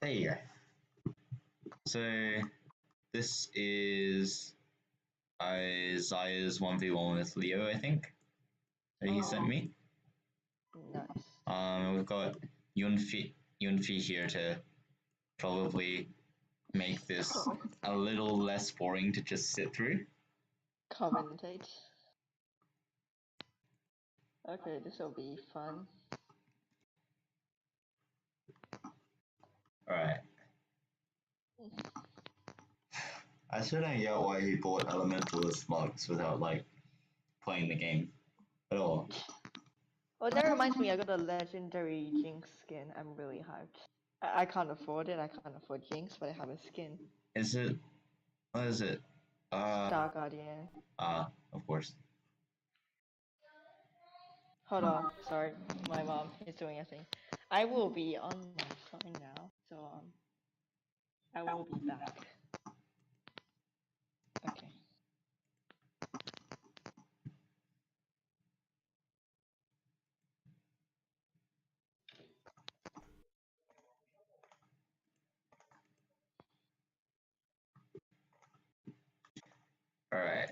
There you go. So this is Isaiah's 1v1 with Leo, I think, that he sent me. Nice. We've got Yunfi here to probably make this a little less boring to just sit through. Commentate. Okay, this will be fun. Alright. I still don't get why he bought Elementalist mugs without, like, playing the game at all. Oh, that reminds me, I got a legendary Jinx skin. I'm really hyped. I can't afford it, I can't afford Jinx, but I have a skin. Is it? What is it? Star Guardian. Of course. Hold on, sorry, my mom is doing a thing. I will be on my phone now, so I will be back. Okay. Alright.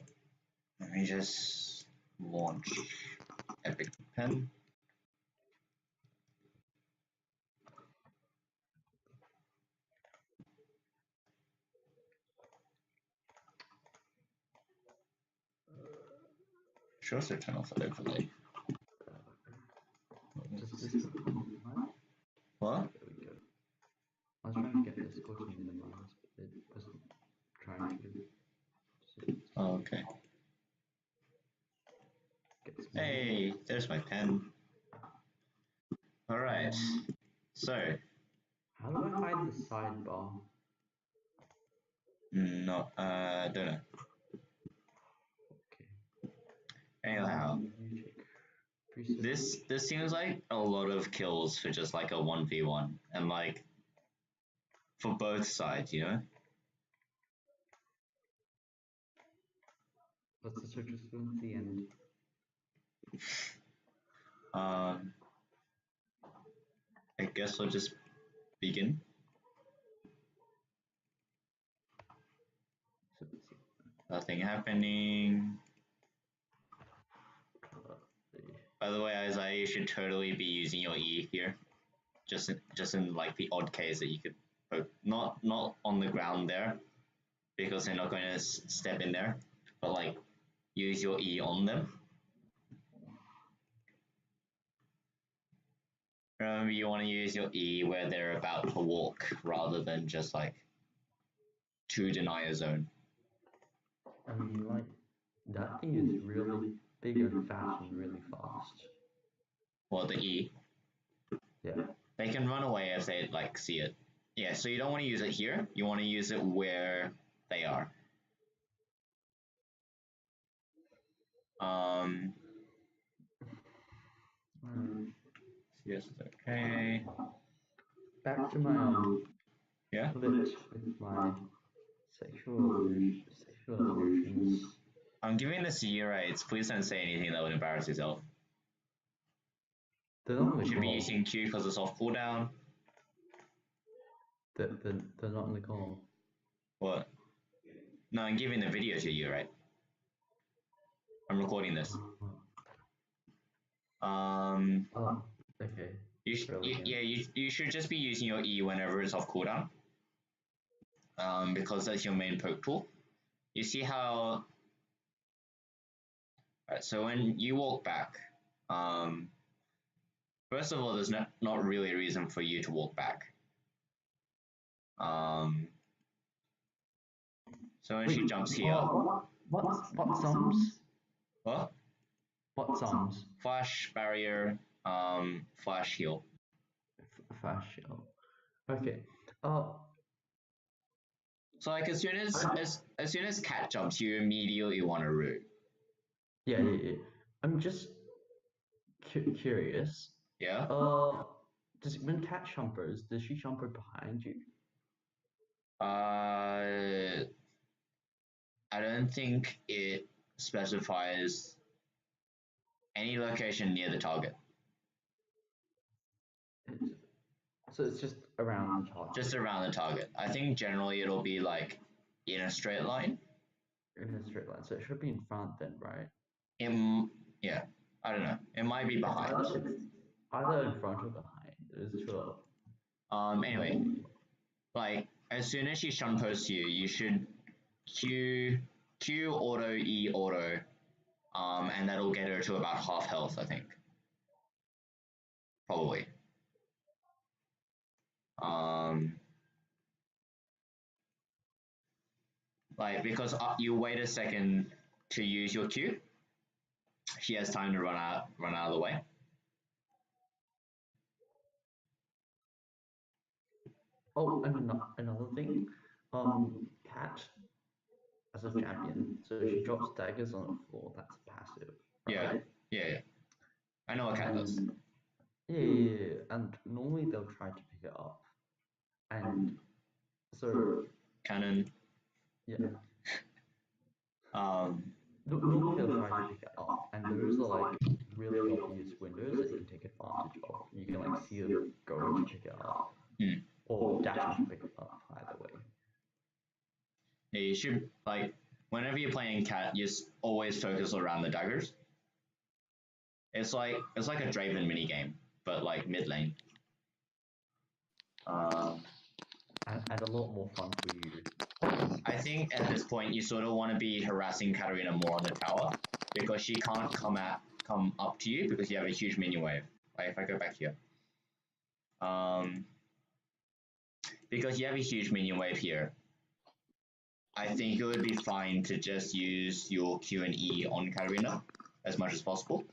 Let me just launch Epic Pen. Should also turn off the overlay. What? There we go. I was trying to get this working in the mouse, but it wasn't trying to. Oh, okay. Hey, there's my pen. Alright. So. How do I hide the sidebar? No, don't know. Okay. Anyhow. This seems like a lot of kills for just like a 1v1 and like for both sides, you know? What's the search fluency and I guess we'll just begin. Nothing happening. By the way, Isaiah, you should totally be using your E here. Just in like the odd case that you could poke. Not on the ground there, because they're not going to step in there, but like use your E on them. Remember, you want to use your E where they're about to walk, rather than just like to deny a zone. I mean, like, that thing is really big and fast and really fast. Well, the E. Yeah. They can run away if they like see it. Yeah, so you don't want to use it here. You want to use it where they are. Yes, okay. Back to my yeah. Glitch with my sexual illusions. I'm giving this to you, right? Please don't say anything that would embarrass yourself. They're not in the You should be call. using Q because it's off cooldown. They're not in the call. What? No, I'm giving the video to you, right? I'm recording this. Oh, okay. You should just be using your E whenever it's off cooldown. Because that's your main poke tool. You see how? Alright, so when you walk back, first of all, there's not really a reason for you to walk back. So when she jumps here. What sums? What? What sums? Flash, barrier, flash heal. Flash heal. Okay. So like as soon as cat jumps, you immediately want to root. Yeah. I'm just curious. Yeah. When cat jumpers, does she jumper behind you? I don't think it specifies any location near the target. So it's just around the target. Just around the target. I think generally it'll be like in a straight line. In a straight line, so it should be in front then, right? Yeah, I don't know. It might be behind. Either in front or behind. It is true. Anyway, like as soon as she shun posts you, you should Q auto E auto, and that'll get her to about half health, I think. Probably. Like because you wait a second to use your Q, she has time to run out of the way. Oh, and another thing, Cat as a champion, so she drops daggers on the floor. That's passive. Right? Yeah. I know what Cat does. Yeah, and normally they'll try to pick it up, and so Cannon. yeah. Normally they'll try to pick it up, and those are like really obvious windows that you can take advantage of. You can like see them going to pick it up, or dashing to pick it up. Either way. Yeah, you should like whenever you're playing Cat, you always focus around the daggers. It's like a Draven mini game, but like mid lane. And a lot more fun for you. I think at this point you sort of want to be harassing Katarina more on the tower because she can't come up to you because you have a huge minion wave. Like if I go back here, because you have a huge minion wave here, I think it would be fine to just use your Q and E on Katarina as much as possible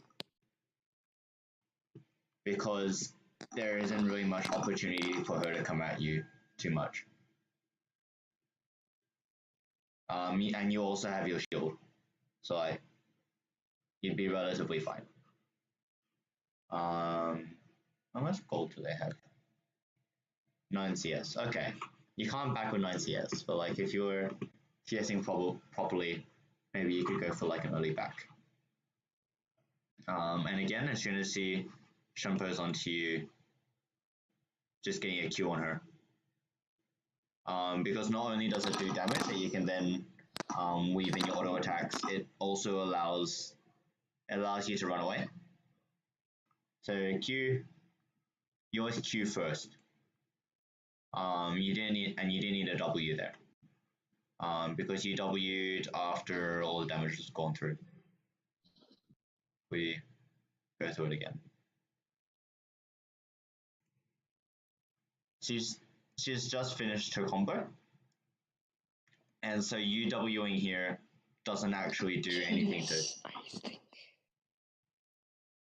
because there isn't really much opportunity for her to come at you too much. And you also have your shield, so like you'd be relatively fine. How much gold do they have? 9 CS. Okay, you can't back with 9 CS, but like if you were CSing properly, maybe you could go for like an early back. And again, as soon as she shumpos onto you, just getting a Q on her. Because not only does it do damage that you can then weave in your auto attacks, it also allows you to run away. So Q, you always Q first. You didn't need a W there. Because you W'd after all the damage was gone through. We go through it again. She's just finished her combo. And so you Wing here doesn't actually do anything to. I think.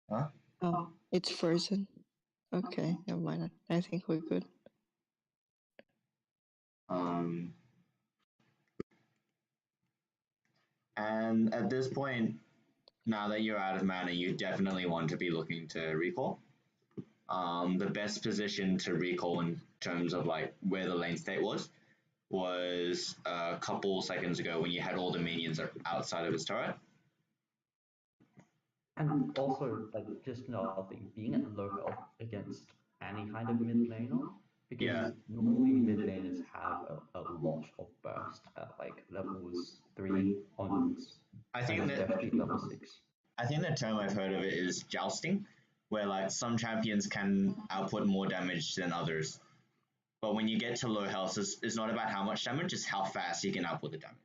Huh? Oh, it's frozen. Okay, never mind. I think we're good. And at this point, now that you're out of mana, you definitely want to be looking to recall. The best position to recall in terms of like where the lane state was a couple seconds ago when you had all the minions outside of his turret. And also, like, just another thing, being at low health against any kind of mid laner, because normally mid laners have a lot of burst at like levels 3 onwards. I think that especially level 6. I think the term I've heard of it is jousting, where like some champions can output more damage than others. But when you get to low health, it's not about how much damage, it's how fast you can output the damage.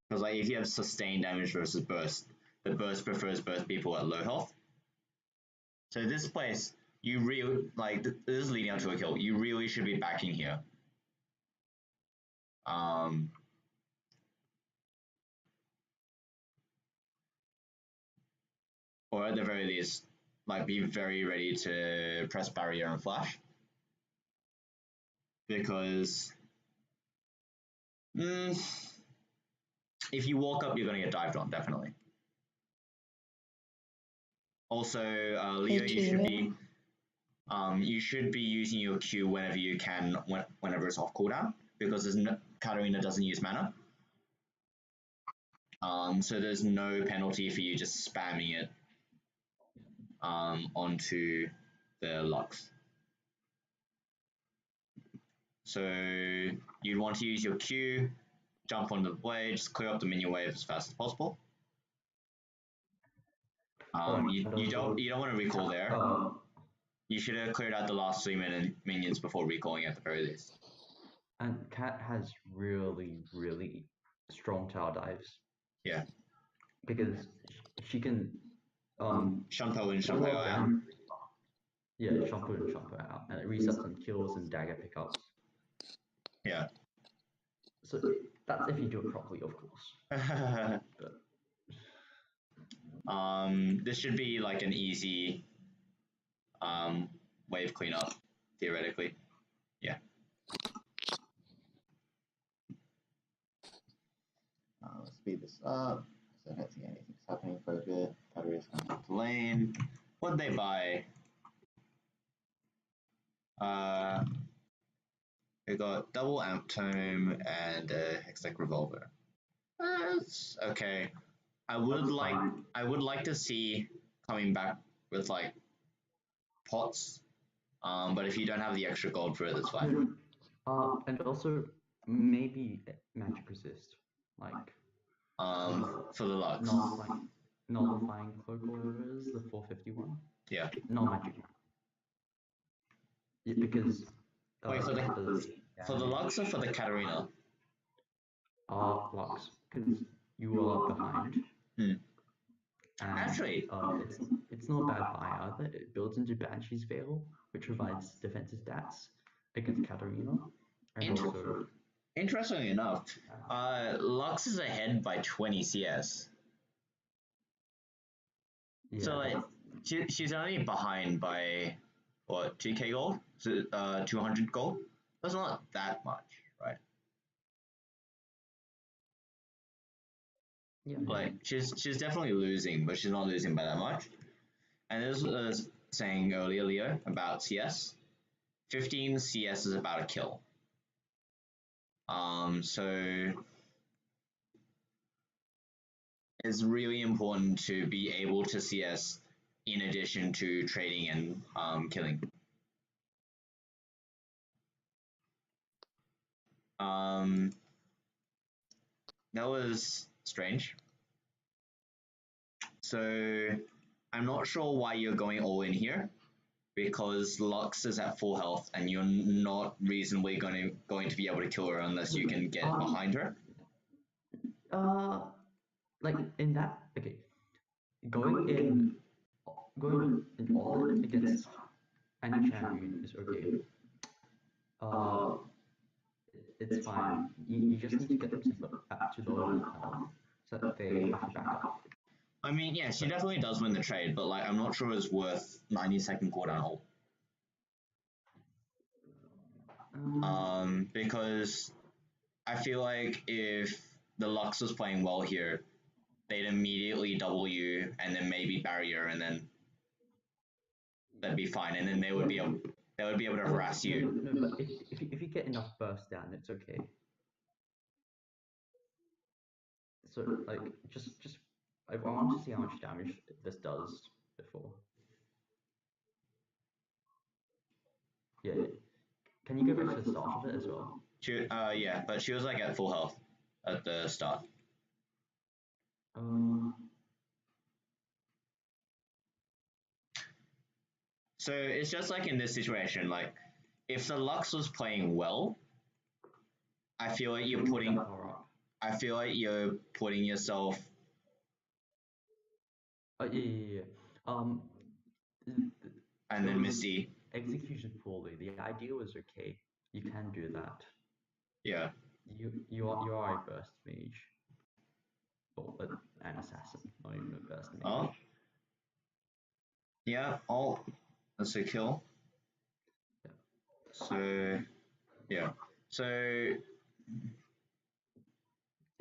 Because like if you have sustained damage versus burst, the burst prefers burst people at low health. So this place, you really like this is leading up to a kill. You really should be backing here. Or at the very least, like be very ready to press barrier and flash. Because if you walk up, you're going to get dived on, definitely. Also, Leo, you should be using your Q whenever you can, whenever it's off cooldown, because Katarina doesn't use mana. So there's no penalty for you just spamming it onto the Lux. So you'd want to use your Q, jump on the wave, just clear up the minion wave as fast as possible. You don't want to recall there. You should have cleared out the last 3 minions before recalling at the very least. And Cat has really, really strong tower dives. Yeah. Because she can Shunpo in, Shunpo out. Yeah, Shunpo in, Shunpo out. And it resets on kills and dagger pickups. Yeah. So that's if you do it properly, of course. But this should be like an easy wave cleanup, theoretically. Yeah. Let's speed this up. So I don't think anything's happening for a bit. Battery's going up the lane. What'd they buy? They got double amp tome and a hextech revolver. That's okay. I would like to see coming back with like pots. But if you don't have the extra gold for it, that's fine. And also maybe magic resist, like for the Lux. Nullifying cloak or whatever it is, the 451. Yeah. No magic. Yeah, because wait for the Lux or for the Katarina? Lux, because you are behind. Hmm. And, actually, it's not bad buy either. It builds into Banshee's Veil, which provides defensive stats against Katarina. And also, interestingly enough, Lux is ahead by 20 CS. Yeah, so like, she's only behind by what, 2k gold? So 200 gold? That's not that much, right? Yeah. Like she's definitely losing, but she's not losing by that much. And this was saying earlier, Leo, about CS. 15 CS is about a kill. So it's really important to be able to CS in addition to trading and killing. That was strange. So I'm not sure why you're going all in here, because Lux is at full health and you're not reasonably going to be able to kill her unless you can get behind her. Like in that, okay, going in all in against any champion is okay. It's fine. You just need to get them to low enough health so that they have to back up. I mean, yeah, she definitely does win the trade, but like I'm not sure it's worth 90-second cooldown ult. Because I feel like if the Lux was playing well here, they'd immediately W and then maybe barrier, and then that'd be fine, and then they would be able to harass you. No, but if you get enough burst down, it's okay. So like just I want to see how much damage this does before. Yeah. Can you go back to the start of it as well? Yeah, but she was like at full health at the start. So it's just like in this situation, like if the Lux was playing well, I feel like you're putting yourself. Yeah. And then Misty. Execution poorly. The idea was okay. You can do that. Yeah. You are a burst mage. Or an assassin, not even a burst mage. Oh. Yeah. Oh, that's a kill. Yeah. So, yeah. So,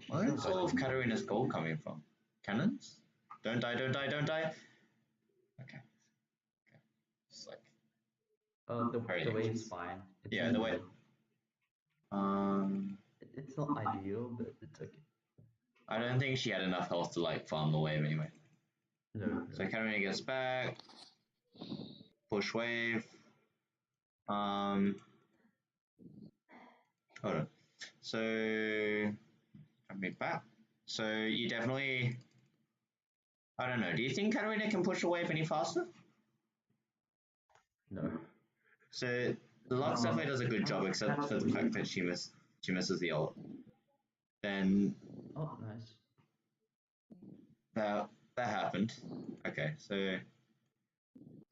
where's all of Katarina's gold coming from? Cannons? Don't die, don't die, don't die. Okay. Just like. The wave's fine. Yeah, the wave. It's not ideal, but it's okay. I don't think she had enough health to like farm the wave anyway. No. So Katarina gets back. push wave. Hold on. So coming back. So you definitely, I don't know. Do you think Katarina can push a wave any faster? No. So Lux definitely does a good job, except for the fact that she misses the ult. Then Oh, nice. that happened. Okay, so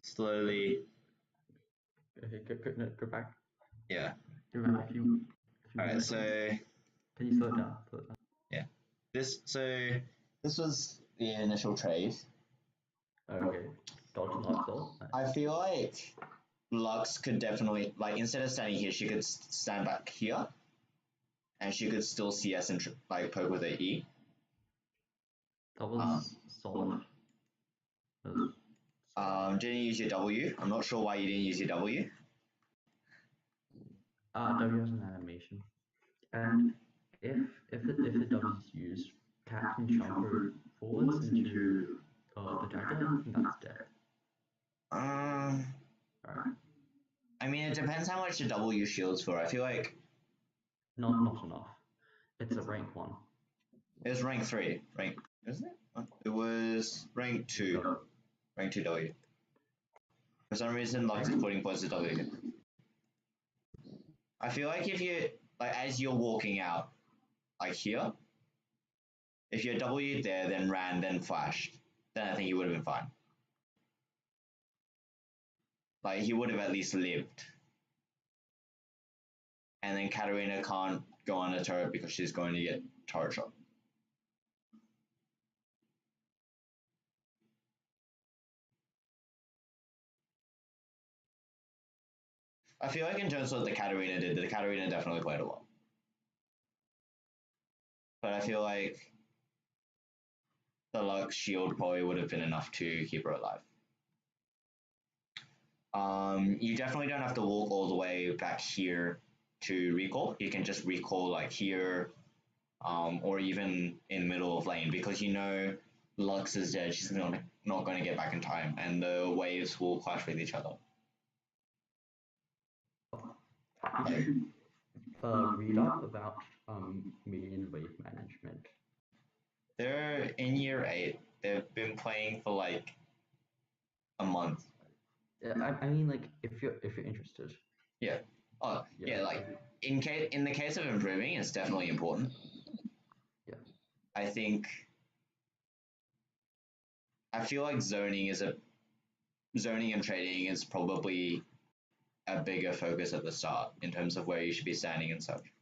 slowly. Okay, go back. Yeah. Go back a few Alright, so can you slow it down? yeah. This was the initial trade. Okay. Dodge Lux ult. Nice. I feel like Lux could definitely, like, instead of standing here, she could stand back here, and she could still CS and like poke with her E. That was solid. Didn't use your W. I'm not sure why you didn't use your W. W has an animation, and if the W is used, Cat can jump forwards into the dagger, and that's dead. Alright. I mean, it depends how much the W shields for. I feel like not enough. It's a rank 1. it was rank 3. Isn't it? It was rank 2. No. Rank 2 W. For some reason, Lux is putting points to W. I feel like if you, like, as you're walking out, like here, if you're W there, then ran, then flashed, then I think you would have been fine. Like, he would have at least lived. And then Katarina can't go on a turret because she's going to get turret shot. I feel like in terms of what the Katarina did, the Katarina definitely played a lot. But I feel like the Lux shield probably would have been enough to keep her alive. You definitely don't have to walk all the way back here to recall. You can just recall like here, or even in the middle of lane, because you know Lux is dead. She's not going to get back in time, and the waves will clash with each other. You should read up about minion wave management. They're in year 8. They've been playing for like a month. I mean, like if you're interested. Yeah. Oh, yeah. Like in the case of improving, it's definitely important. Yeah. I feel like zoning and trading is probably a bigger focus at the start in terms of where you should be standing and such.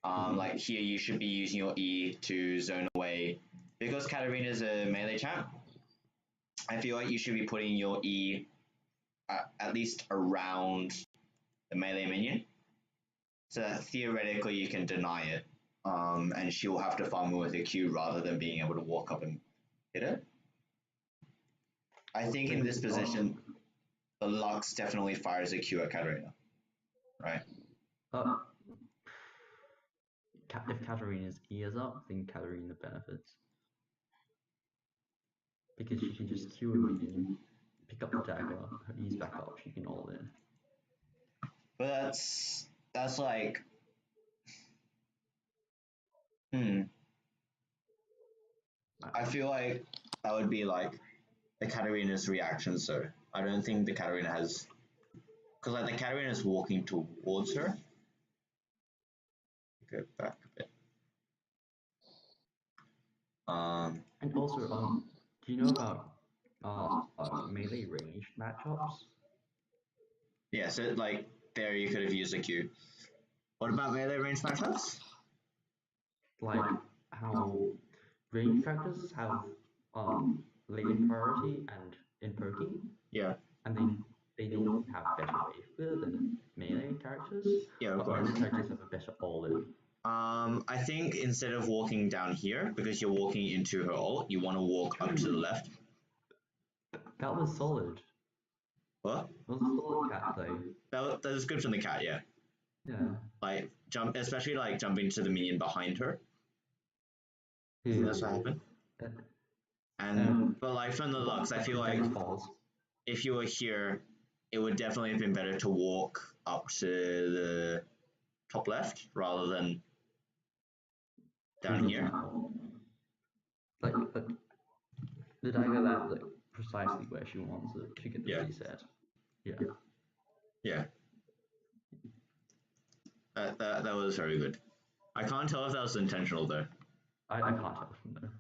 Like here, you should be using your E to zone away, because Katarina is a melee champ. I feel like you should be putting your E at least around the melee minion, so that theoretically you can deny it, and she will have to farm with a Q rather than being able to walk up and hit it. I think in this position, the Lux definitely fires a Q at Katarina, right? If Katarina's E is up, then Katarina benefits. Because she can just Q a minion, pick up the dagger, her E's back up, she can all in. But that's like, I feel like that would be like the Katarina's reaction, so I don't think the Katarina has, because like the Katarina is walking towards her. Go back a bit. And also, do you know about melee range matchups? Yeah, so like there you could have used a Q. What about melee range matchups? Like how range characters have lane priority and in poking. Yeah. And they don't have better wave clear than melee characters. Yeah, of but course. melee characters have a better all in. I think instead of walking down here, because you're walking into her ult, you want to walk up to the left. That was solid. What? That was a solid cat play. That was good from the cat, yeah. Yeah. Like especially like jumping to the minion behind her. Yeah. That's what happened. And but like from the Lux, I feel like falls. if you were here, it would definitely have been better to walk up to the top left rather than down For here. example, like, did I get that like precisely where she wants it to get the Yeah. reset? Yeah. Yeah. That was very good. I can't tell if that was intentional though. I can't tell from there.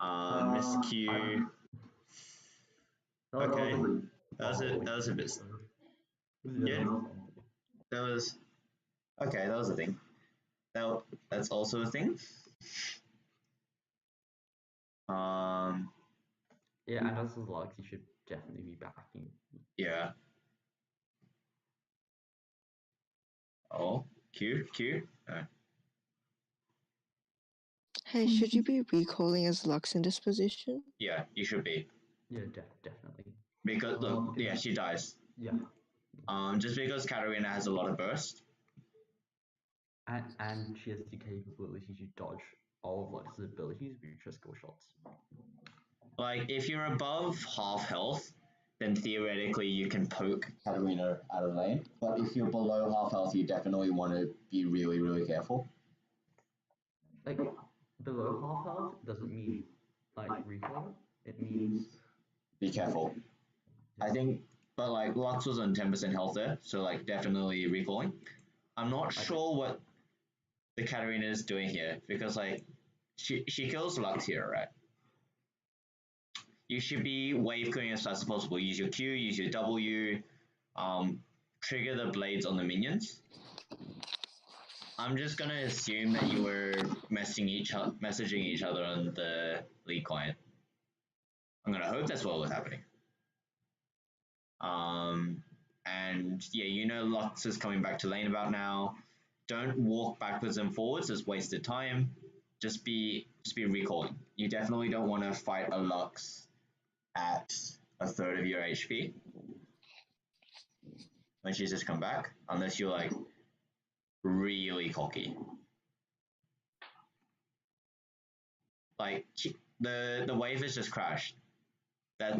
Miscue. Okay. That was a bit. Yeah. That was okay. That was a thing. That's also a thing. Yeah, and as logs, you should definitely be backing. Yeah. Oh, Q. Hey, should you be recalling as Lux in this position? Yeah, you should be. Yeah, definitely. Because Well, look, yeah, she dies. Yeah. Just because Katarina has a lot of burst. And she has the capability to dodge all of Lux's abilities with just go shots. Like, if you're above half health, then theoretically you can poke Katarina out of lane. But if you're below half health, you definitely want to be really, really careful. Like, below half health doesn't mean, like, recoil. It means... Be careful. I think, but like, Lux was on 10% health there, so like, definitely recalling. I'm not sure what the Katarina is doing here, because like, she kills Lux here, right? You should be wave clearing as fast as possible. Use your Q, use your W, trigger the blades on the minions. I'm just gonna assume that you were messaging each other on the League client. I'm gonna hope that's what was happening. And yeah, you know Lux is coming back to lane about now. Don't walk backwards and forwards; it's wasted time. Just be recalling. You definitely don't want to fight a Lux at a third of your HP when she's just come back, unless you're like really cocky. Like the wave has just crashed.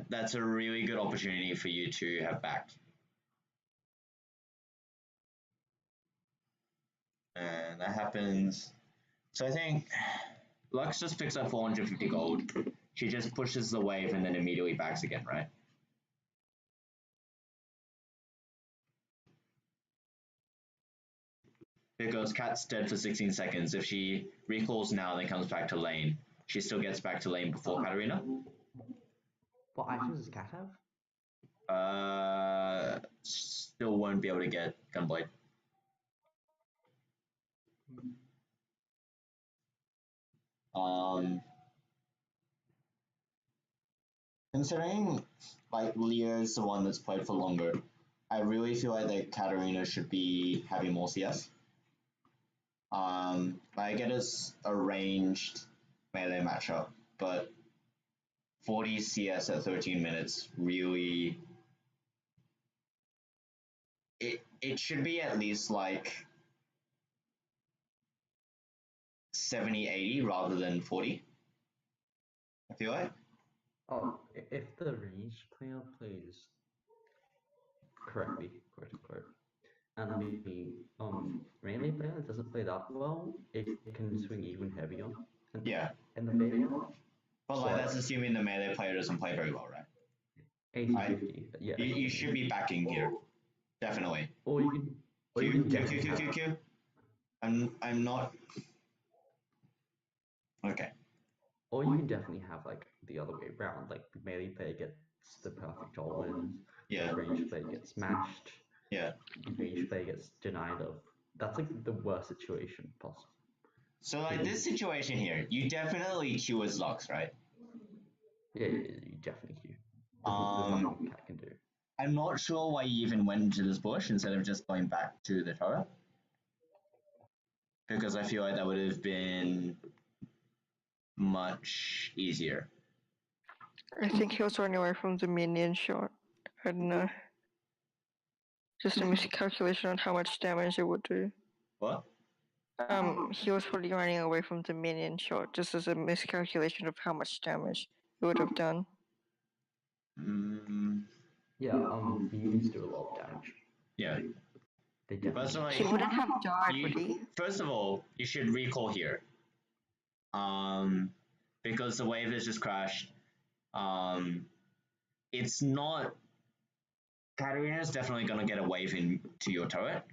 That's a really good opportunity for you to have backed. And that happens. So I think Lux just picks up 450 gold. She just pushes the wave and then immediately backs again, right? Because Cat's dead for 16 seconds. If she recalls now and then comes back to lane, she still gets back to lane before Katarina. What items does Cat have? Still won't be able to get Gunblade. Considering like Leo's the one that's played for longer, I really feel like that Katarina should be having more CS. I get it's a ranged melee matchup, but 40 CS at 13 minutes really it should be at least like 70, 80 rather than 40. I feel like. Oh, if the range player plays correctly, and the melee player doesn't play that well, it can swing even heavier. Yeah. In the favor. But like that's assuming the melee player doesn't play very well, right? 80-50. Yeah. You should be backing here. Definitely. Or you can Q. I'm not okay. Or you can definitely have like the other way around, like the melee player gets the perfect all wins, Yeah. the range player gets smashed, Yeah. the range player gets denied of. That's like the worst situation possible. So like this situation here, you definitely Q as Lux, right? Yeah, you definitely Q. There's nothing Cat can do. I'm not sure why you even went into this bush instead of just going back to the turret. Because I feel like that would have been much easier. I think he was running away from the minion shot. I don't know. Just a miscalculation on how much damage it would do. What? He was probably running away from the minion shot, just as a miscalculation of how much damage it would have done. Yeah, beams do a lot of damage. Yeah. They But definitely. so He like, wouldn't have died, would he? first of all, you should recall here. Because the wave has just crashed. It's not. Katarina is definitely gonna get a wave into your turret,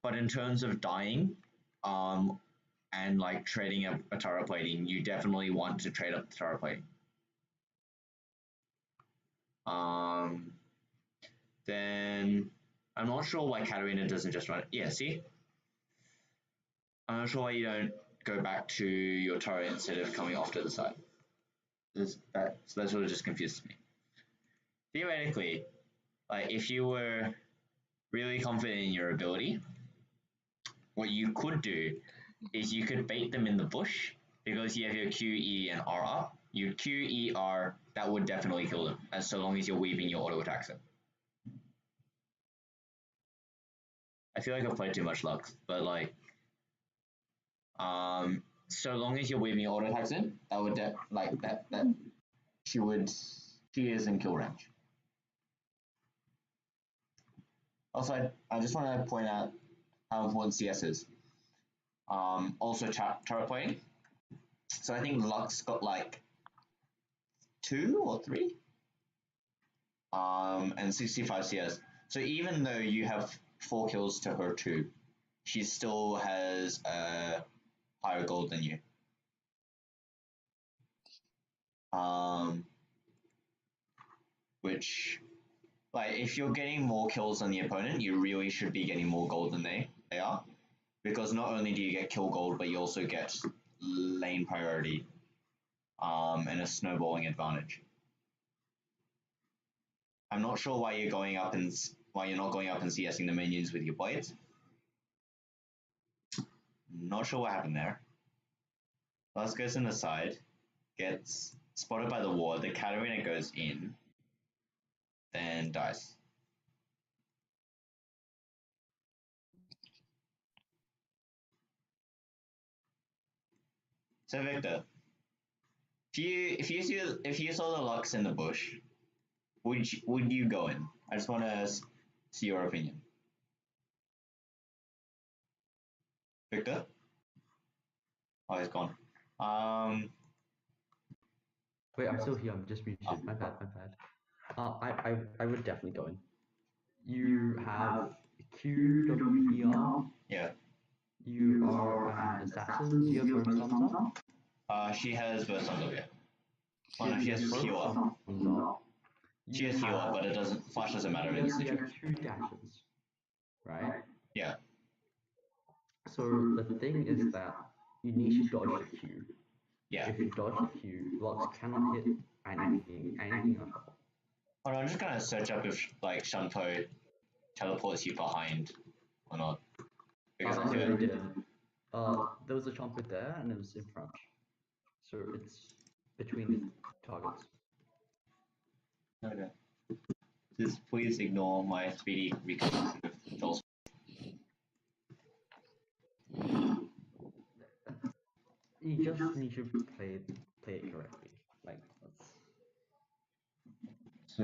but in terms of dying, and like trading a turret plating, you definitely want to trade up the turret plating. Then I'm not sure why Katarina doesn't just run it. Yeah, see? I'm not sure why you don't go back to your turret instead of coming off to the side. So that sort of just confuses me. Theoretically, like if you were really confident in your ability, what you could do is you could bait them in the bush because you have your Q, E, and R up. Your Q, E, R, that would definitely kill them, as so long as you're weaving your auto attacks in. I feel like I've played too much Lux, but like, so long as you're weaving your auto attacks in, that would she is in kill range. Also, I just want to point out how important CS is. Also turret plating. So I think Lux got like 2 or 3, and 65 CS. So even though you have 4 kills to her 2, she still has higher gold than you. Which, like, if you're getting more kills than the opponent, you really should be getting more gold than they are, because not only do you get kill gold, but you also get lane priority, and a snowballing advantage. I'm not sure why you're not going up and CSing the minions with your blades. Not sure what happened there. Last goes in the side, gets spotted by the ward, the Katarina goes in, then dies. So Victor, if you saw the Lux in the bush, would you go in? I just want to see your opinion. Victor? Oh, he's gone. Wait, I'm still here. I'm just muted. My bad. I would definitely go in. You have QWER. Yeah. You are an assassin. Do you have burst thumbs up? She has burst on yeah. Oh no, she has heal up. She has heal up, but it doesn't. Flash doesn't matter in this You situation. have 2 dashes, right? Yeah. So the thing is that you need to dodge the Q. Yeah. If you dodge the Q, Lux cannot hit anything at all. Hold on, I'm just gonna search up if like Shunpo teleports you behind or not. Because No, it didn't. There was a trumpet there and it was in front. So it's between the targets. Okay. Just please ignore my speedy reconstruction of Joel's. You just need to play it correctly. Like that's So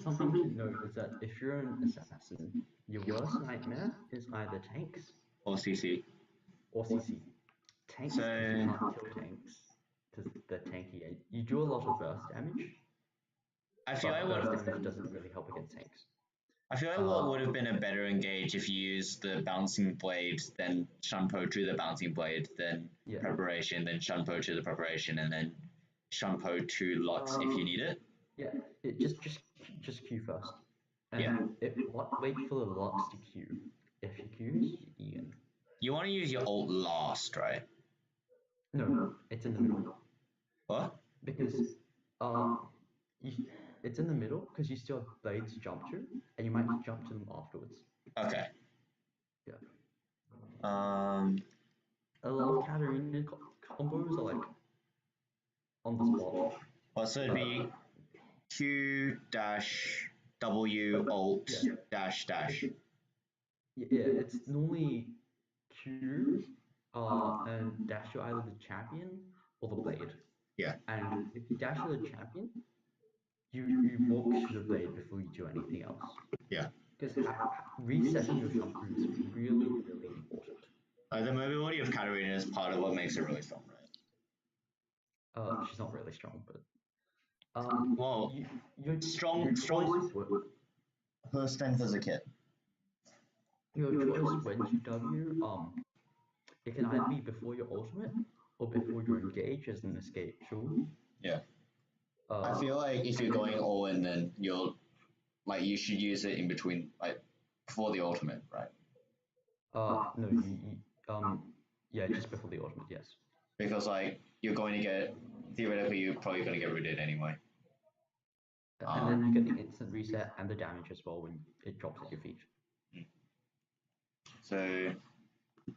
something to note is that if you're an assassin, your worst nightmare is either tanks or CC. or CC. Tanks, So- you can't kill tanks because they're tanky. You do a lot of burst damage, I feel but like burst damage doesn't really help against tanks. what would have been a better engage if you used the bouncing blade, then Shunpo to the bouncing blade, then Yeah. preparation, then Shunpo to the preparation, and then Shunpo to Lux if you need it. Yeah, just Q first. And Yeah. wait for the Lux to Q. If he Qs, Ian. You want to use your ult last, right? No, it's in the middle. What? Because it's in the middle because you still have blades to jump to, and you might jump to them afterwards. Okay. Yeah. A A lot of Katarina combos are like on the spot. Well, so it'd be Q dash W alt dash dash. Yeah, it's normally Q, and dash to either the champion or the blade. Yeah. And if you dash to the champion, you walk to the blade before you do anything else. Yeah. Because resetting your shampoo is really, really important. The mobility of Katarina is part of what makes her really strong, right? She's not really strong, but Well, your strong. Her strength as a kid. Your choice when to W, it can either be before your ultimate or before you engage as an escape tool. Yeah. I feel like if you're going all in, then you should use it in between, like before the ultimate, right? No, yeah, just before the ultimate, yes. Because like you're going to get theoretically, you're probably going to get rid of it anyway. And then you get the instant reset and the damage as well when it drops at your feet. So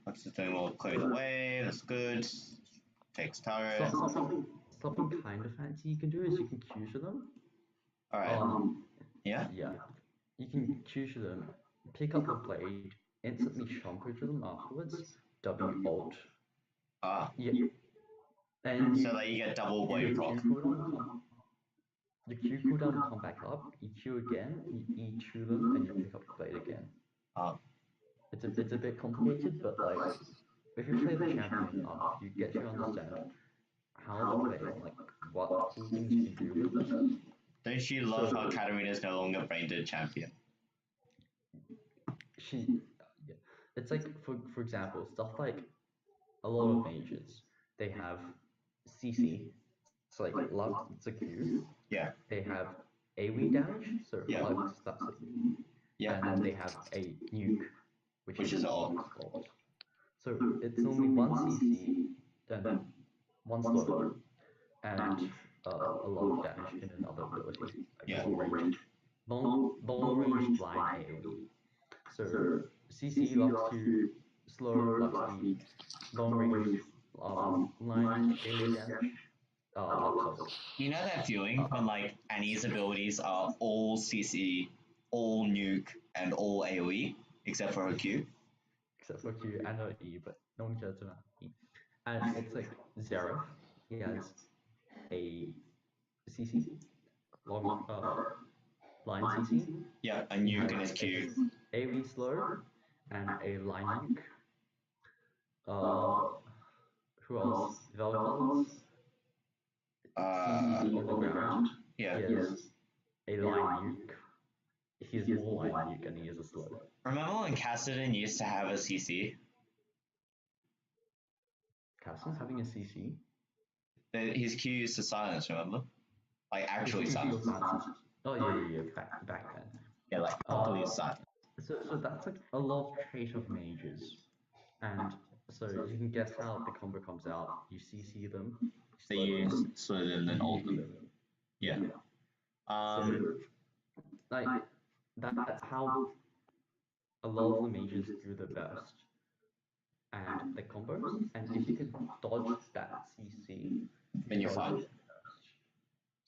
let's just doing more clear away. That's good. Takes turret. Something kind of fancy you can do is you can Q to them. All right. Yeah. Yeah. You can Q to them, pick up the blade, instantly shampoo to them afterwards. W ult. Yeah. And so that you get double blade proc. The Q cooldown will come back up, you Q again, you E to them, and you pick up the blade again. It's a bit complicated, but like if you play the champion up, you get to understand how to play and like what cool things you can do with them. Don't you love how Katarina is no longer brain dead champion? It's like for example, stuff like a lot of mages, they have CC, so like Lux, it's a Q. Yeah. They have AoE damage, so Lux, that's a E. Yeah. And then they have a nuke, which is ult. So it's normally one CC, then one slow, and a lot of damage in another ability, like long range blind AoE. So CC Lux Q, slow Lux E, long range blind AoE damage. You know that feeling when like Annie's abilities are all CC, all nuke, and all AoE except for her Q? Except for Q and her E, but no one cares about E. And it's like Zeref, he has a CC, long line CC. Yeah, a nuke and his Q. AoE slow and a line nuke. Who else? Vel'Koz. CC on the ground. Yeah. He has a line nuke. He has more line nuke and he has a slow. Remember when Kassadin used to have a CC? Kassadin having a CC? His Q used to silence, remember? Like actually silence. Oh yeah, back then. Yeah, like properly silence. So that's like a lot of trait of mages. And so you can guess how the combo comes out. You CC them. They use slow them, then ult them. Yeah. So, like, that's how a lot of the mages do the best. And the combos. And if you can dodge that CC, then you're fine.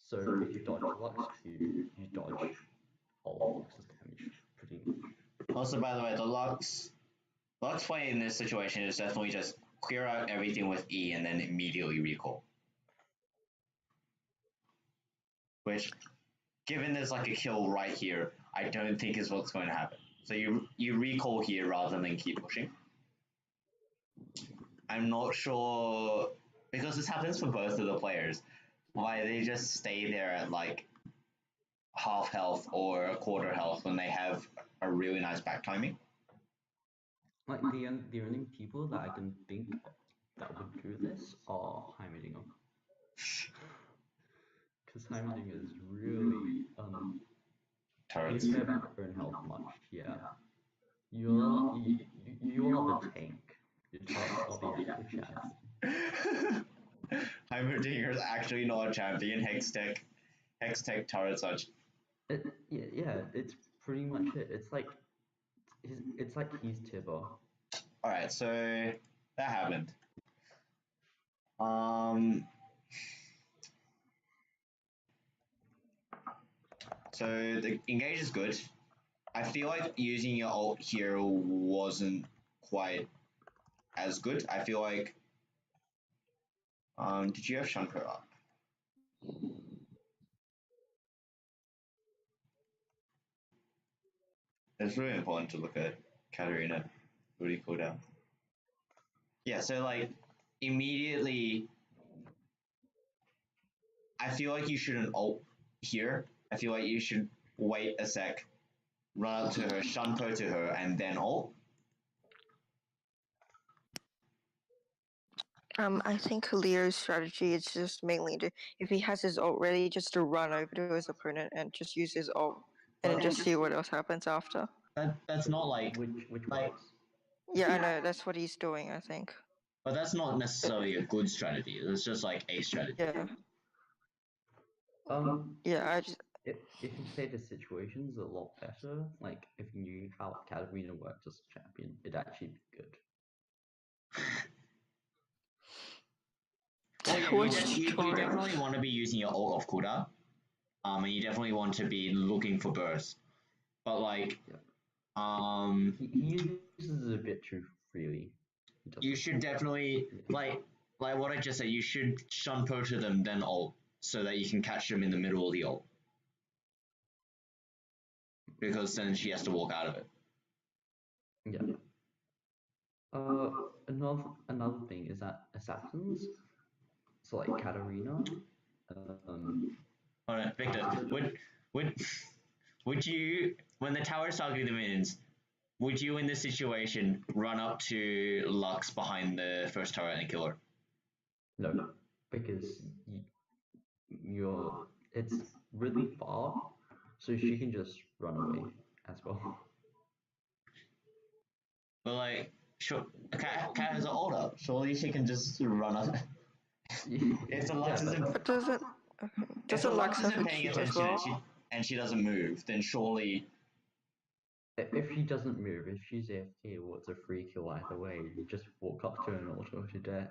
So if you dodge Lux Q, you dodge all of Lux's damage pretty much. Also, by the way, the Lux play in this situation is definitely just clear out everything with E and then immediately recall. Which, given there's like a kill right here, I don't think is what's going to happen. So you recall here rather than keep pushing. I'm not sure, because this happens for both of the players, why they just stay there at like half health or a quarter health when they have a really nice back timing. Like the only people that I can think that would do this are Heimerdinger. Because Heimerdinger is really turrets. You never burn health much, yeah. You are the tank. Your turrets are the actual champion. Heimerdinger is actually not a champion. Hextech turrets are. Yeah, it's pretty much it. It's like he's Tibber. Alright, so that happened. So the engage is good. I feel like using your ult here wasn't quite as good. I feel like did you have Shunker up? It's really important to look at Katarina really cooldown. Yeah, so like immediately I feel like you shouldn't ult here. I feel like you should wait a sec, run up to her, shunpo to her, and then ult. I think Leo's strategy is just mainly to, if he has his ult ready, just to run over to his opponent and just use his ult, and then just see what else happens after. That's not like Which like, works. Yeah, I know, that's what he's doing, I think. but that's not necessarily a good strategy. It's just like a strategy. Yeah, Um, yeah, I just, if you say the situation's a lot better, like if you knew how Katarina worked as a champion, it'd actually be good. Well, yeah, What's you tutorials? definitely want to be using your ult off cooldown. And you definitely want to be looking for burst. But like, He uses it a bit too freely. you should definitely like what I just said. You should shunpo to them, then ult, so that you can catch them in the middle of the ult. Because then she has to walk out of it. Yeah. Another thing is that assassins, so like Katarina, Hold on, Victor. Would you, when the tower is targeting the minions, would you in this situation run up to Lux behind the first turret and kill her? no, because it's really far, so she can just run away as well. But like, sure, Cat has an ult up. Surely she can just run up. If the Lux isn't, but doesn't if the Lux Lux have isn't a paying Q as attention well? and she doesn't move, then surely If she doesn't move, if she's AFK, well, it's a free kill either way. You just walk up to her and auto to death.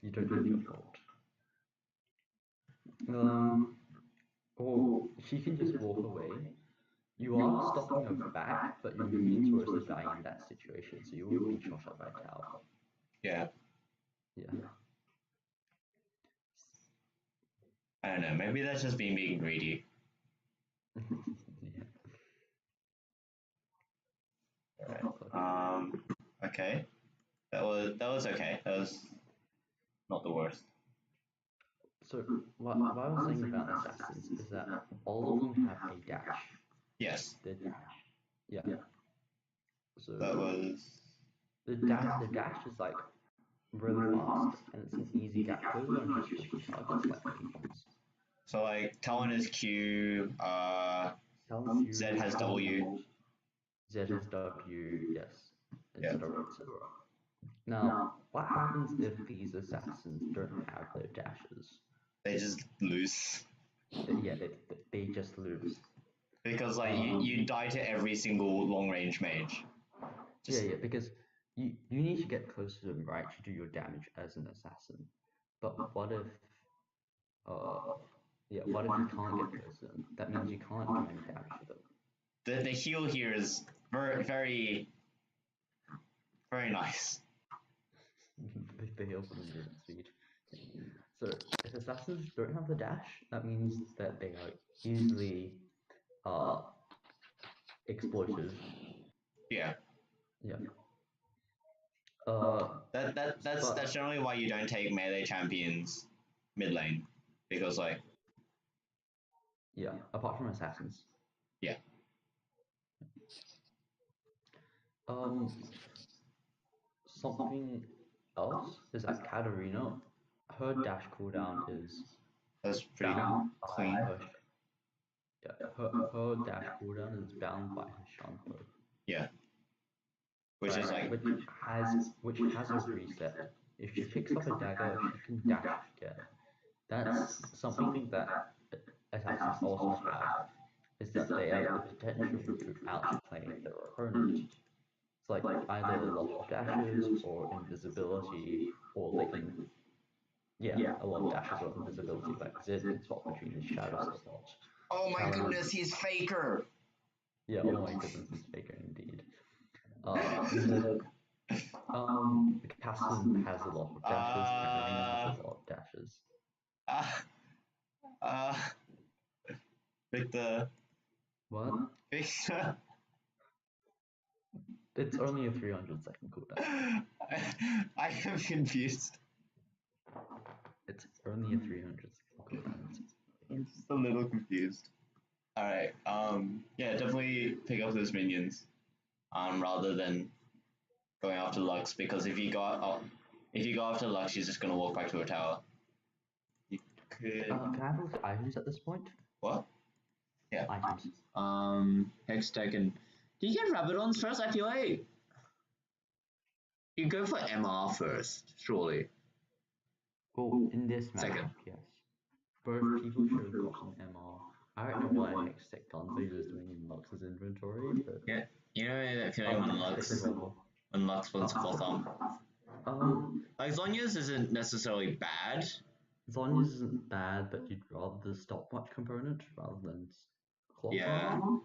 You don't need the ult. Or she can just walk away. You are stopping her back, but your minions were also dying in that situation, so you would be shot at by tower. yeah. Yeah. I don't know. Maybe that's just being greedy. Yeah. Alright. Okay. That was okay. That was not the worst. So what I was saying about assassins is that all of them have a dash. Yes. The dash. Yeah. So That was the dash is like really fast, and it's an easy gap closer on just tricky targets like mages. so like Talon is Q, Talon Z has W. Z has W, yes, Yeah. etc. etc. Now, what happens if these assassins don't have their dashes? They just lose. Yeah, they just lose. Because like you die to every single long range mage. Just, Yeah, because you need to get close to them, right, to do your damage as an assassin. But what if what if you can't get close to them? That means you can't do any damage to them. the heal here is very nice. The heal for the movement speed. So if assassins don't have the dash, that means that they are easily exploited. Yeah. Yeah. That's generally why you don't take melee champions mid lane. Because like yeah, apart from assassins. Yeah. Something else is that Katarina, her dash cooldown is That's pretty bound clean. by her dash cooldown is bound by her Shanpo. Yeah. Which is like which has a reset. If she picks up a dagger, she can dash again. That's something that assassins also have, is that they have the potential to outplay their opponent. It's like either a lot of dashes or invisibility, or they can a lot of dashes or invisibility. Like Zed can swap between the shadows a lot. oh my goodness, he's Faker. Yeah, oh my goodness, he's Faker indeed. Castle has a lot of dashes, Katarina has a lot of dashes. Victor, What? It's only a 300-second cooldown. I am confused. It's only a 300-second cooldown. I'm just a little confused. Alright, yeah, definitely pick up those minions. Rather than going after Lux, because if you go after Lux, she's just gonna walk back to her tower. You could Can I have a look at items at this point? what? Yeah. Items. Hextech and do you get Rabadons first? I feel like you go for MR first, surely. Oh, in this map, Second. yes. Both people should have gotten MR. I don't know what a Hextech Gunzler is doing in Lux's inventory, but Yeah, you know that feeling when Lux wants cloth arm. Like Zonya's isn't necessarily bad. Zonya's isn't bad, but you'd rather the stopwatch component rather than cloth armor.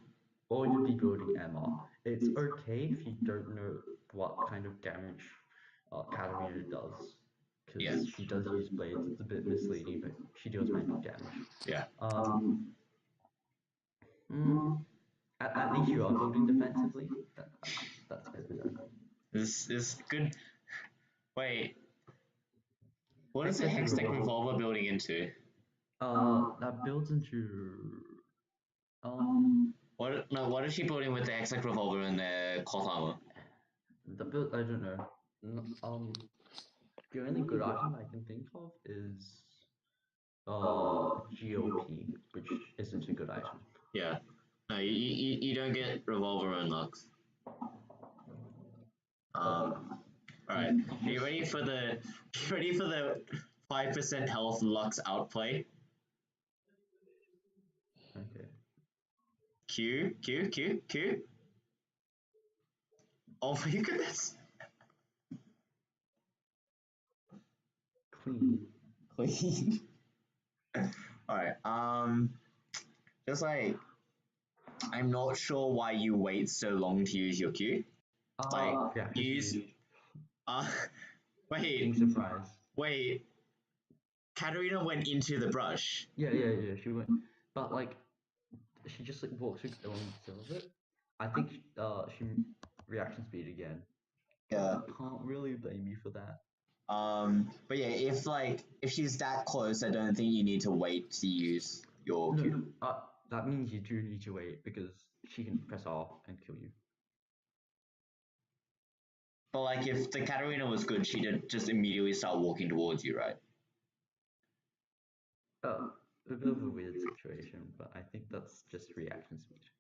Or you'd be building MR. It's okay if you don't know what kind of damage Katarina does. Because she does use blades, it's a bit misleading, but she deals magic damage. Yeah. At least you are building defensively. That's good to know. This is good. Wait. What is the Hextech Revolver building into? That builds into What is she building with the Hextech Revolver and the cloth armor? The build I don't know. The only good item I can think of is GOP, which isn't a good item. Yeah. No, you don't get Revolver and Lux. Alright. Are you ready for the 5% health Lux outplay? Okay. Q. Oh my goodness. Clean. Alright, just like I'm not sure why you wait so long to use your Q. Yeah, use being surprised. Wait. Katarina went into the brush. Yeah, she went. But like she just like walks along the tail of it. I think she reaction speed again. Yeah. Can't really blame you for that. But yeah, if she's that close, I don't think you need to wait to use your Q. That means you do need to wait because she can press R and kill you. But like if the Katarina was good, she'd just immediately start walking towards you, right? A bit of a weird situation, but I think that's just reaction speed.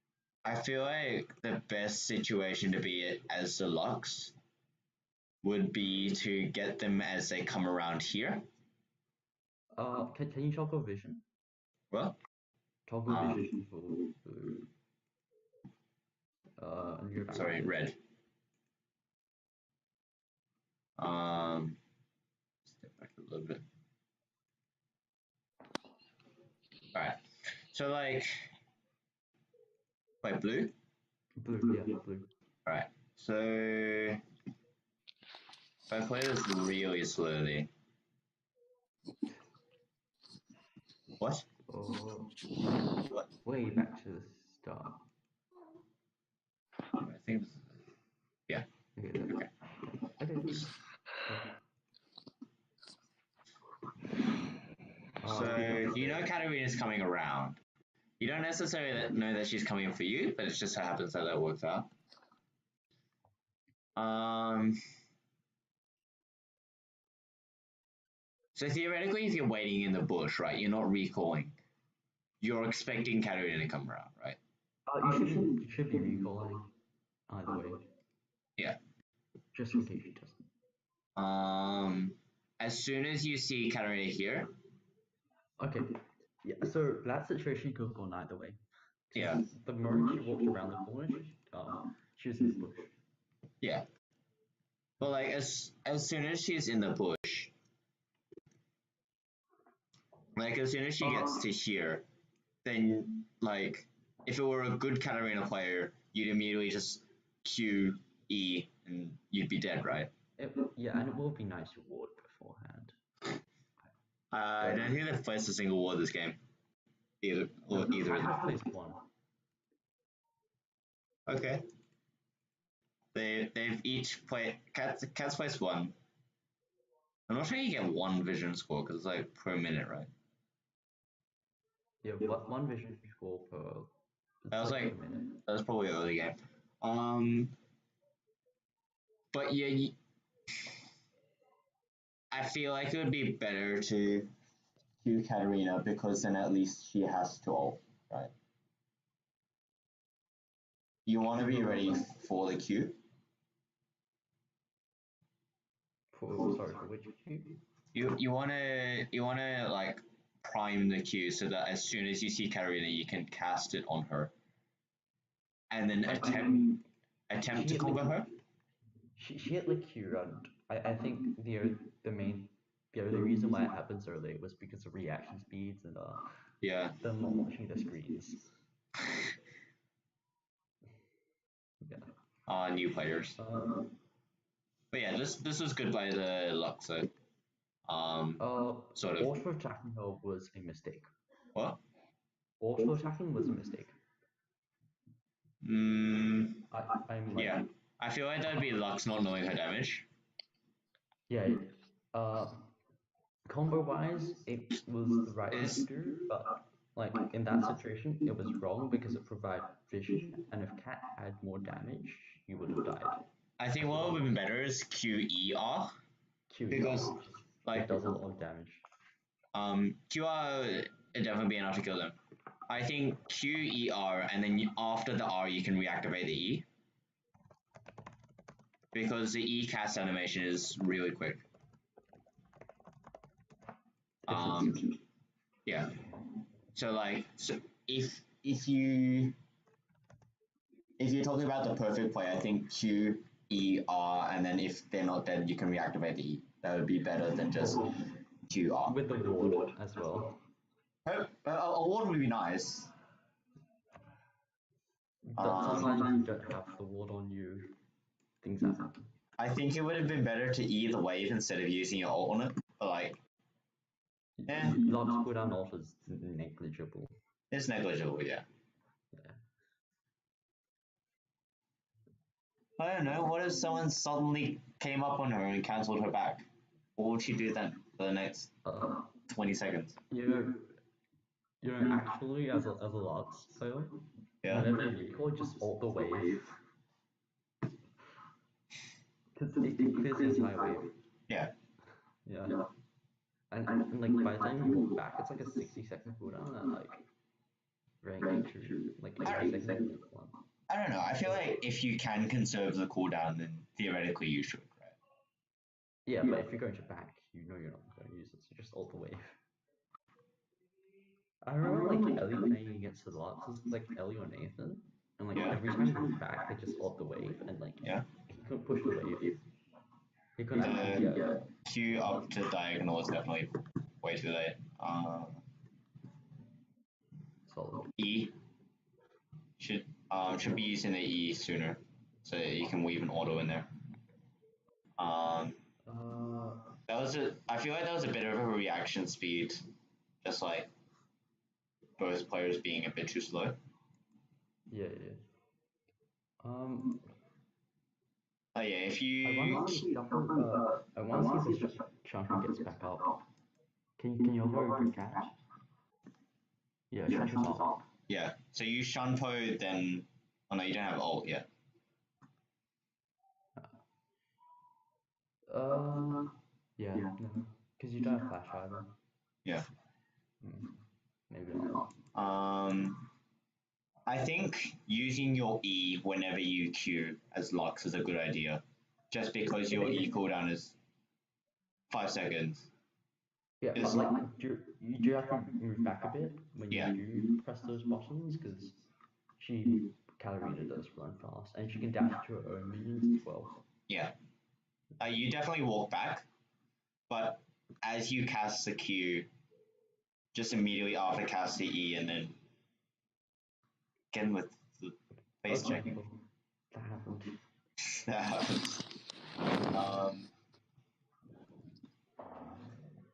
I feel like the best situation to be as the Lux would be to get them as they come around here. Can you toggle vision? What? Toggle vision for sorry, red. Step back a little bit. Alright. So like wait, blue? Blue, yeah, blue. Alright. So if I play this really slowly. What? What? Way back to the start. I think this is yeah. Okay. So you know Katarina's coming around. You don't necessarily know that she's coming for you, but it just so happens that works out. So theoretically, if you're waiting in the bush, right, you're not recalling. You're expecting Katarina to come around, right? You should be recalling either way. Yeah. Just in case she doesn't. As soon as you see Katarina here. Okay. Yeah. So that situation could have gone either way. Yeah. The moment she walked around the corner, she was in the bush. Yeah. But like as soon as she's in the bush, like as soon as she gets to here, then like if it were a good Katarina player, you'd immediately just Q E and you'd be dead, right? Yeah, and it will be nice to ward beforehand. I don't think they've placed a single ward this game. Either. Plays one. Okay. They've each played cats placed one. I'm not sure you get one vision score because it's like per minute, right? Yeah, one vision score per. That was like per minute. that was probably early game. But yeah, I feel like it would be better to do Katarina because then at least she has to ult, right? You want to be ready for the Q. Sorry, for which queue? You wanna like prime the Q so that as soon as you see Katarina, you can cast it on her, and then attempt to combo her. She had like Q, and I think the only reason why it happens early was because of reaction speeds and Yeah. them not watching the screens. Yeah. New players. But yeah, this was good by the Luxo. Sort of. Auto attacking her was a mistake. What? Auto attacking was a mistake. I'm like, yeah. I feel like that'd be Lux not knowing her damage. Yeah. Combo wise, it was the right thing to do, but like in that situation, it was wrong because it provided vision, and if Cat had more damage, you would have died. I think what would have been better is QER. Because like it does a lot of damage. QR would definitely be enough to kill them. I think QER and then after the R you can reactivate the E. Because the E cast animation is really quick. Yeah. So like if you're talking about the perfect play, I think Q, E, R, and then if they're not dead, you can reactivate the E. That would be better than just Q, R. With the ward as well. A ward would be nice. But sometimes you don't have the ward on you. Things happen. I think it would have been better to E the wave instead of using your ult on it. But like, Lux cooldown ult is negligible. It's negligible, yeah. I don't know. What if someone suddenly came up on her and cancelled her back? What would she do then for the next 20 seconds? You know, actually, as a Lux player, whenever you recall, just ult the wave. Because it clears the entire wave. Yeah. Yeah. And like by the time you walk back, it's like a 60-second cooldown at like rank 2, like 80 seconds. I don't know. I feel like if you can conserve the cooldown, then theoretically you should, right? Yeah, but if you're going to back, you know you're not going to use it, so just ult the wave. I remember like Ellie playing against the Lux, like Ellie or Nathan, and like every time he went back, they just ult the wave, and like he couldn't push the wave. He couldn't actually Q up to diagonal is definitely way too late. Solid. E should be using the E sooner, so that you can weave an auto in there. That was I feel like that was a bit of a reaction speed, just like both players being a bit too slow. Yeah. Oh yeah, if you. I want to see if this champion gets back up. Can you hover over catch? Yeah, Shun's up. Yeah, so you Shunpo, then. Oh no, you don't have ult yet. Yeah, no. Because you don't have flash either. Yeah. Maybe not. I think using your E whenever you Q as Lux is a good idea. Just because your E cooldown is 5 seconds. Yeah, but like, do you have to move back a bit when you do press those buttons? Because Katarina does run fast, and she can dash to her own minions as well. Yeah. You definitely walk back, but as you cast the Q, just immediately after cast the E, and then again with the face check. That happened. That happens.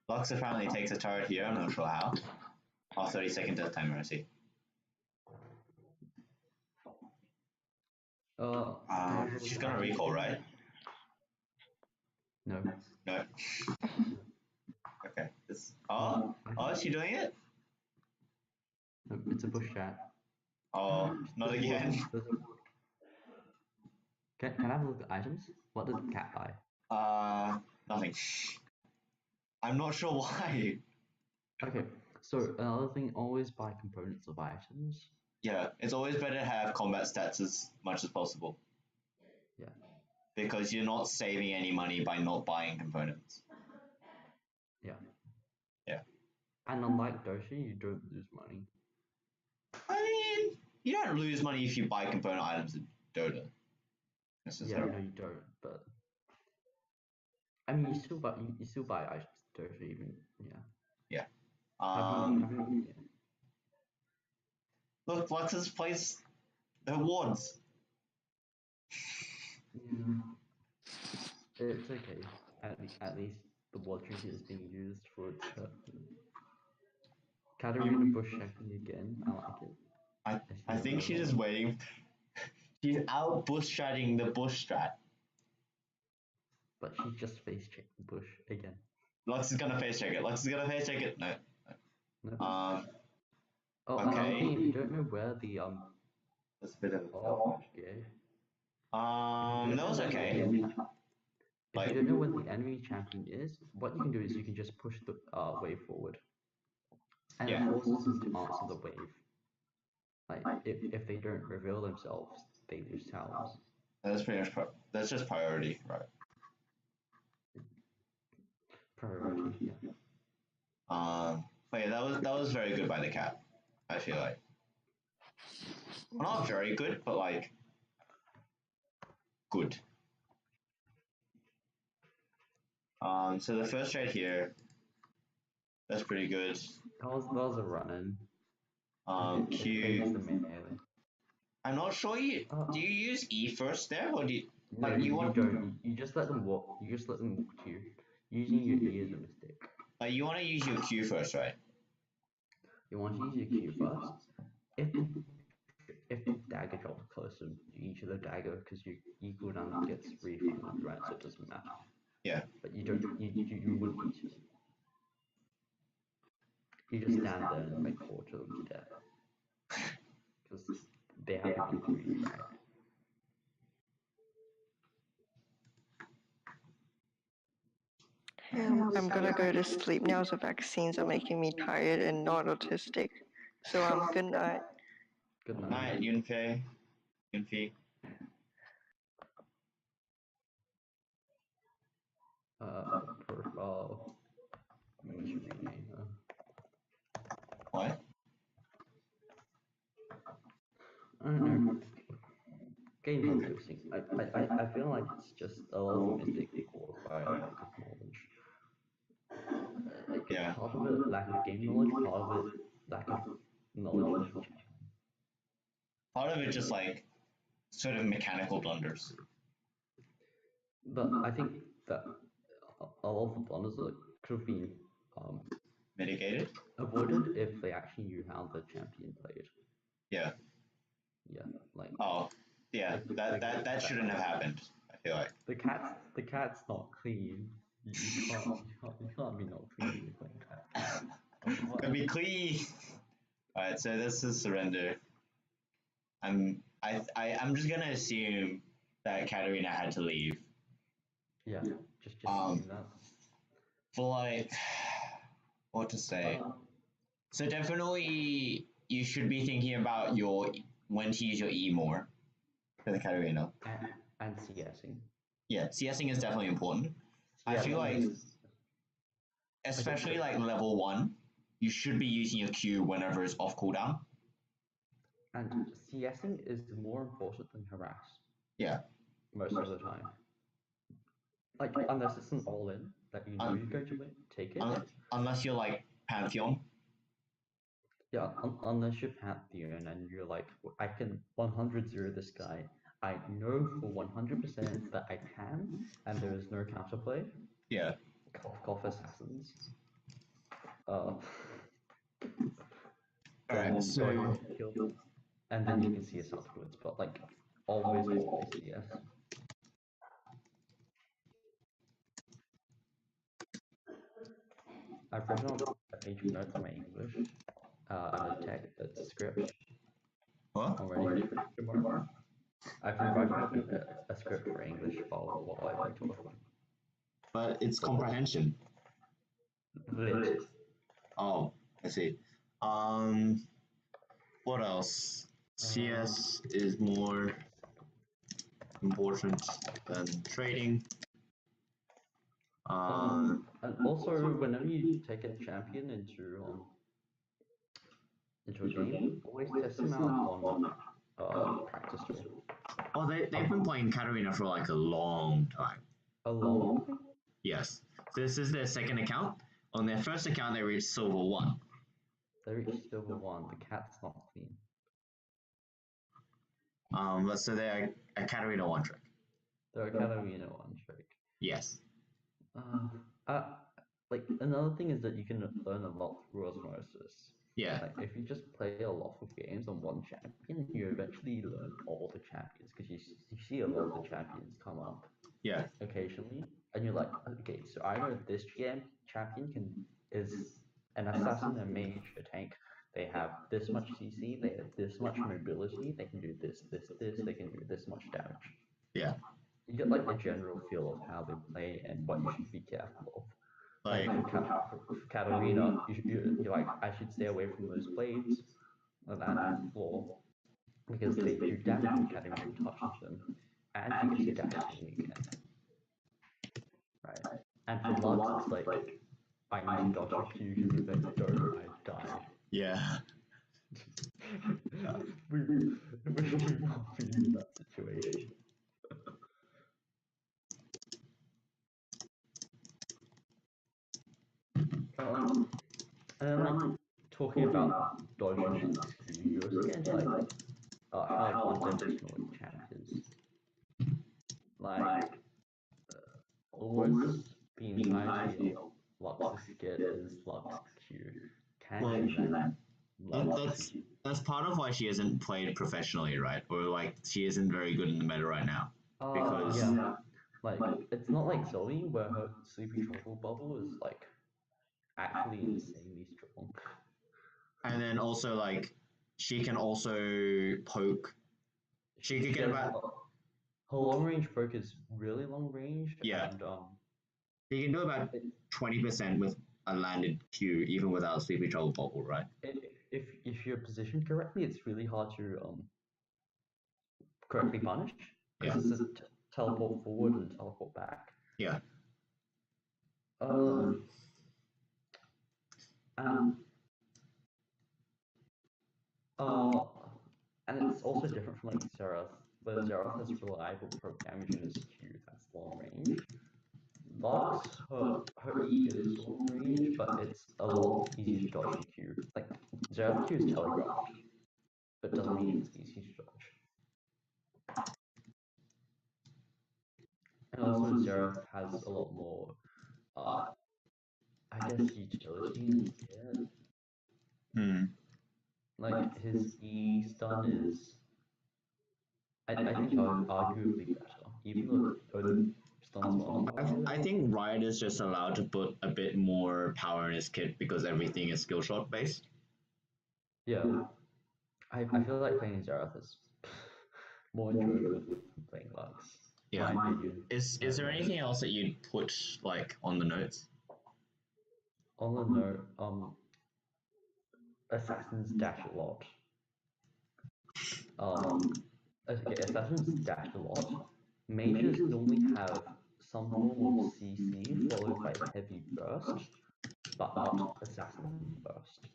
Lux apparently takes a turret here, I'm not sure how. 30-second death timer, I see. She's gonna recall, right? No. No. Okay. Is she doing it? No, it's a bush chat. Oh, not again. Can I have a look at items? What did the cat buy? Nothing. I'm not sure why. Okay, so another thing, always buy components of items. Yeah, it's always better to have combat stats as much as possible. Yeah. Because you're not saving any money by not buying components. Yeah. Yeah. And unlike Doshi, you don't lose money. I mean, you don't lose money if you buy component items in Dota. Yeah, no, you don't. But I mean, you still buy items in Doshi, even yeah. Yeah. Look, Fluxus plays her wards. Yeah. It's okay. At least the ward trinket is being used for its purpose. Katarina bush checking again. I like it. I think she's just waiting. She's out bush stratting the bush strat. But she just face checked the bush again. Lux is gonna face check it. No. No. Okay. If you don't know where the That's a bit of. okay. That was okay. If you don't know where the enemy champion is, what you can do is you can just push the wave forward, and it forces them to answer the wave. Like if they don't reveal themselves, they lose towers. That's pretty much that's just priority, right? Priority, yeah. But yeah, that was very good by the cat. I feel like. Well, not very good, but like good. So the first trade here, that's pretty good. That was a run-in. Q. The melee. I'm not sure do you use E first there, or do you No, you don't. You just let them walk. You just let them walk to you. Using your E is a mistake. You want to use your Q first, right? You want to use your Q first. If the dagger drops closer, you use the dagger because your E cooldown gets refunded, right? So it doesn't matter. Yeah. But you don't. You wouldn't need to. You just stand there and like torture them to death because they have to come through you, right? I'm gonna go to sleep now. The vaccines are making me tired and not autistic. So good night. Good night. Night, Yunfei. Yunfei. Profile. We should rename her. What? I don't know. Game focusing. I feel like it's just a lot of Mystic qualified lack of knowledge. Yeah. Part of it lack of game knowledge, part of it lack of knowledge of the champion. Part of it just like sort of mechanical blunders. But I think that a lot of the blunders could have been mitigated, avoided if they actually knew how the champion played. Yeah. Yeah, like. Oh, yeah. That shouldn't have happened. I feel like the cat's not clean. You can't be not clean when you're playing cat. Gotta be clean. Alright, so this is surrender. I'm just gonna assume that Katarina had to leave. Yeah, just assume that. For like, what to say? So definitely, you should be thinking about when to use your E more for the Katarina. And CSing. Yeah, CSing is definitely important. I feel like, especially like level 1, you should be using your Q whenever it's off cooldown. And CSing is more important than harass. Yeah. Most of the time. Like, unless it's an all-in that you know you're going to win, take it. Unless you're like Pantheon. Yeah, unless you're Pantheon and you're like, I can 100-0 this guy. I know for 100% that I can, and there is no counterplay. Yeah. Cough assassins. Alright, so kill, and then you can see us afterwards. But like, Always CS. I've written out a page of notes on my English and a script What? already for tomorrow. I've been writing up a script for English while I've been talking. But it's comprehension. Lit. Oh, I see. What else? CS is more important than trading. And also, whenever you take a champion into a game, always test them out on practice tool. Oh, they've been playing Katarina for like a long time. A long time? Yes. This is their second account. On their first account, they reached Silver 1. They reached Silver 1. The cat's not clean. So they're a Katarina 1 trick. They're a Katarina 1 trick. Yes. Like another thing is that you can learn a lot through osmosis. Yeah. Like if you just play a lot of games on one champion, you eventually learn all the champions because you see a lot of the champions come up. Yeah. Occasionally, and you're like, okay, so I know this champion is an assassin, a mage, a tank. They have this much CC, they have this much mobility, they can do this, they can do this much damage. Yeah. You get like a general feel of how they play and what you should be careful of. Like for Katarina, you're like, I should stay away from those blades that land on the floor because they do damage when Katarina touches them, and you get to dash when you can. Right. And for Lux, it's like, I need to dodge a Q because if I don't, I die. Yeah. we should not be in that situation. And like talking about dodging Lux Q, you also get into like how one-dimensional champions. Like almost the entirety of Lux's skit is Lux Q. Can she then? That's part of why she hasn't played professionally, right? Or like she isn't very good in the meta right now. Because yeah, like it's not like Zoe where her sleepy tropical bubble is like actually insanely strong. And then also like she can also poke. She could get about her long range poke is really long range. Yeah. And she can do about 20% with a landed Q even without sleepy trouble bubble, right? If you're positioned correctly, it's really hard to correctly punish because it's a teleport forward and teleport back. Yeah. And it's also different from like Xerath, where Xerath has reliable proc damage in his Q that's long range. Lux, her E is long range, but it's a lot easier to dodge than Q. Like Xerath Q is telegraphed, but doesn't mean it's easy to dodge. And also Xerath has a lot more, I guess, utility in it. Like his E stun is, I think, arguably better, even though Odin stuns well. I think Riot is just allowed to put a bit more power in his kit because everything is skill shot based. Yeah, I feel like playing Xerath is more enjoyable than playing Lux. Yeah. Is there anything else that you'd put like on the notes? On the note, assassins dash a lot. Okay, assassins dash a lot. Mages normally have some form of CC followed by heavy burst, but not assassin burst.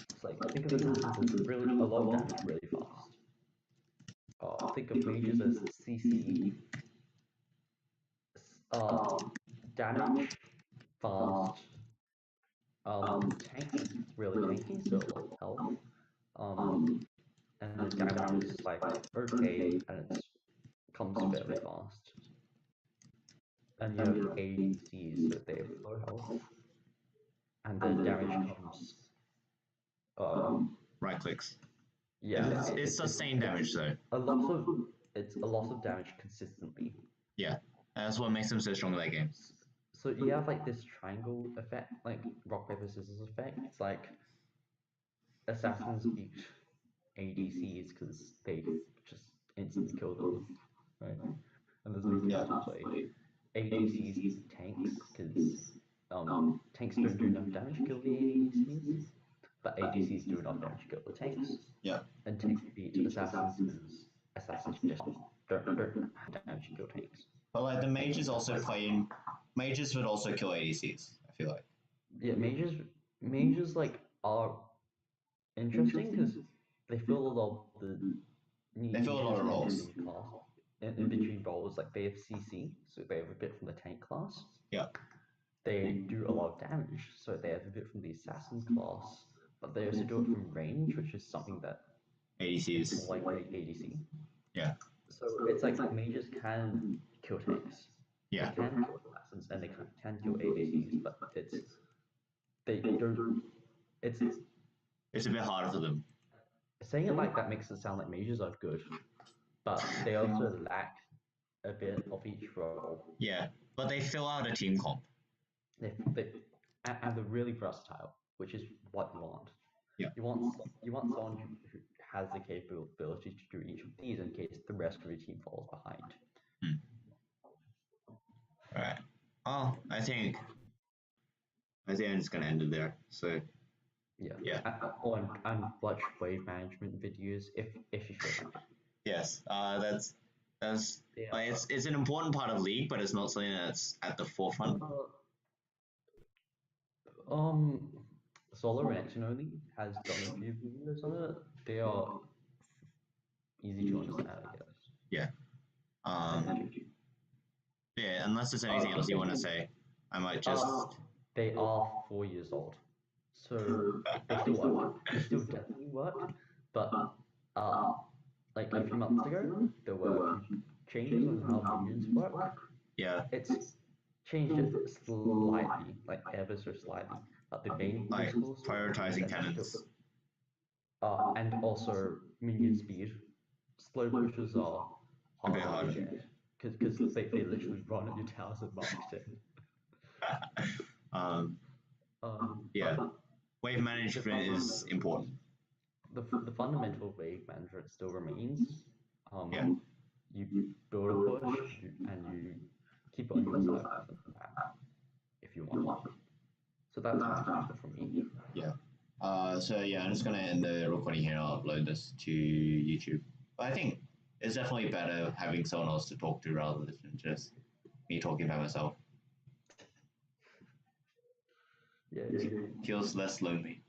It's like, think of assassins as really a lot of damage really fast. Think of mages as CC, damage fast, tank really tanky, so a lot of health, and the damage is like okay, and it comes fairly fast. And you have ADCs, so they have low health, and the damage comes right clicks. Yeah, It's sustained damage though. It's a loss of damage consistently. Yeah, that's what makes them so strong in that game. So you have like this triangle effect, like rock paper scissors effect. It's like assassins beat ADCs because they just instantly kill them, right? And there's maybe that to play. ADCs beat tanks because tanks don't do enough damage to kill the ADCs, but ADCs do enough damage to kill the tanks. Yeah. And tanks beat assassins because assassins just don't have damage to kill tanks. But like the mages also play in. Mages would also kill ADCs. I feel like. Yeah, mages like are interesting because they fill a lot of the They fill a lot of roles. In between roles, like they have CC, so they have a bit from the tank class. Yeah. They do a lot of damage, so they have a bit from the assassin class, but they also do it from range, which is something that ADCs. is more likely ADC. Yeah. So it's like mages can kill tanks. Yeah. They can kill assassins and they can kill ADCs, but they don't. It's a bit harder for them. Saying it like that makes it sound like mages are good, but they also lack a bit of each role. Yeah, but they fill out a team comp. And they're really versatile, which is what you want. Yeah. You want someone who has the capability to do each of these in case the rest of your team falls behind. Alright. Oh, I think I'm just gonna end it there. So yeah. And watch wave management videos if you feel like it. Yes, that's like it's an important part of League, but it's not something that's at the forefront. Solo Reaction Only has done a few videos on it. They are easy to understand, I guess. Yeah. Yeah, unless there's anything else you want to say, I might just. They are 4 years old, so they still work. They still definitely work, but like a few months ago, there were a few changes on how minions work. Yeah. It's changed it slightly, like ever so slightly. But the main principles, prioritizing cannons. And also minion speed. Slow pushes are a bit harder to harder. get because they literally run at your towers and mark it. Yeah. Wave management is important. The fundamental wave management still remains. Yeah. You build a push and you keep it on your side of the map if you want. So that's management for me. Yeah. So yeah, I'm just gonna end the recording here and I'll upload this to YouTube. But I think it's definitely better having someone else to talk to rather than just me talking by myself. Yeah, It feels less lonely.